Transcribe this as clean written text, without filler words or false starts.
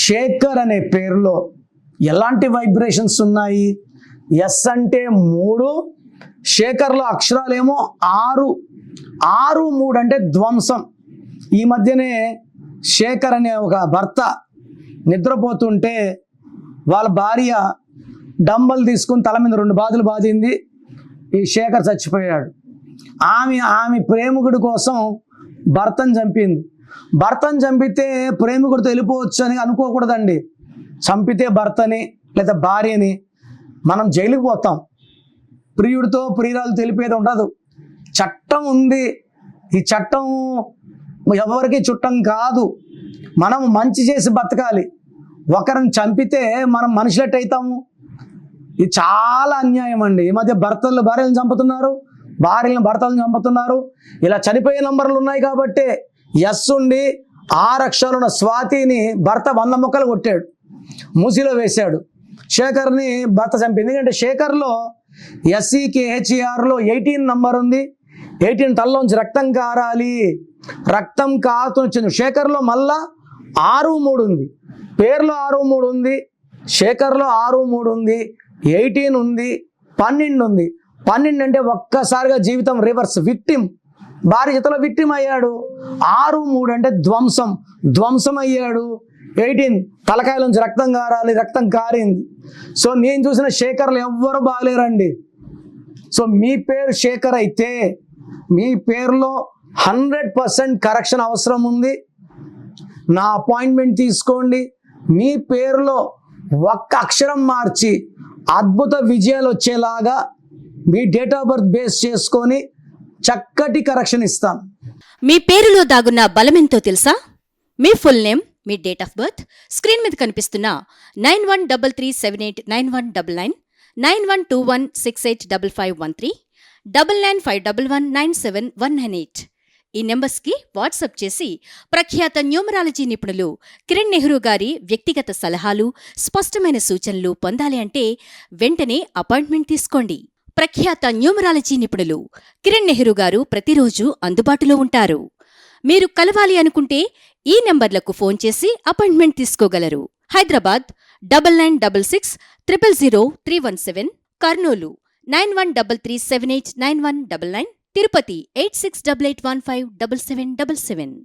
శేఖర్ అనే పేరులో ఎలాంటి వైబ్రేషన్స్ ఉన్నాయి? ఎస్ అంటే 3, శేఖర్లో అక్షరాలేమో 6. 6, 3 అంటే ధ్వంసం. ఈ మధ్యనే శేఖర్ అనే ఒక భర్త నిద్రపోతుంటే వాళ్ళ భార్య డంబల్ తీసుకుని తల మీద 2 బాదులు బాదింది. ఈ శేఖర్ చచ్చిపోయాడు. ఆమె ప్రేమికుడి కోసం భర్తను చంపింది. భర్తను చంపితే ప్రేమికుడితో వెళ్ళిపోవచ్చు అని అనుకోకూడదండి. చంపితే భర్తని లేదా భార్యని మనం జైలుకి పోతాం. ప్రియుడితో ప్రియురాలు తెలిపేది ఉండదు. చట్టం ఉంది. ఈ చట్టం ఎవరికి చుట్టం కాదు. మనం మంచి చేసి బతకాలి. ఒకరిని చంపితే మనం మనుషులెట్ అవుతాము? ఇది చాలా అన్యాయం అండి. ఈ మధ్య భర్తలు భార్యలను చంపుతున్నారు, భార్యలను భర్తలను చంపుతున్నారు. ఇలా చనిపోయే నంబర్లు ఉన్నాయి కాబట్టి ఎస్ ఉండి 6 అక్షరాలున్న స్వాతిని భర్త 100 ముక్కలు కొట్టాడు, మూసిలో వేశాడు. శేఖర్ని భర్త చంపింది. ఎందుకంటే శేఖర్లో SEKHERలో 18 నంబర్ ఉంది. 18 తల్లోంచి రక్తం కారాలి, రక్తం కారుతొచ్చింది. శేఖర్లో మళ్ళా 6, 3 ఉంది. పేర్లో 6, 3 ఉంది. శేఖర్లో 6, 3 ఉంది. 18 ఉంది, 12 ఉంది. 12 అంటే ఒక్కసారిగా జీవితం రివర్స్. విక్టిమ్, భార్య చేతిలో విక్టిమ్ అయ్యాడు. 6, 3 అంటే ధ్వంసం అయ్యాడు. 18 తలకాయల నుంచి రక్తం కారాలి, రక్తం కారింది. సో నేను చూసిన శేఖర్లు ఎవ్వరు బాగలేరండి. సో మీ పేరు శేఖర్ అయితే మీ పేరులో 100% కరెక్షన్ అవసరం ఉంది. నా అపాయింట్మెంట్ తీసుకోండి. మీ పేరులో ఒక్క అక్షరం మార్చి అద్భుత విజయాలు వచ్చేలాగా మీ డేట్ ఆఫ్ బర్త్ బేస్ చేసుకొని చక్కటి కరెక్షన్ ఇస్తాం. మీ పేరులో దాగున్న బలమెంతో తెలుసా? మీ ఫుల్ నేమ్, మీ డేట్ ఆఫ్ బర్త్, స్క్రీన్ మీద కనిపిస్తున్న 9133789199, 9121685513, 995511971998 ఈ నెంబర్స్కి వాట్సాప్ చేసి ప్రఖ్యాత న్యూమరాలజీ నిపుణులు కిరణ్ నెహ్రూ గారి వ్యక్తిగత సలహాలు, స్పష్టమైన సూచనలు పొందాలి అంటే వెంటనే అపాయింట్మెంట్ తీసుకోండి. ప్రఖ్యాత న్యూమరాలజీ నిపుణులు కిరణ్ నెహ్రూ గారు ప్రతిరోజు అందుబాటులో ఉంటారు. మీరు కలవాలి అనుకుంటే ఈ నెంబర్లకు ఫోన్ చేసి అపాయింట్మెంట్ తీసుకోగలరు. హైదరాబాద్ 9966000317, కర్నూలు 9133789199, తిరుపతి 8688157777.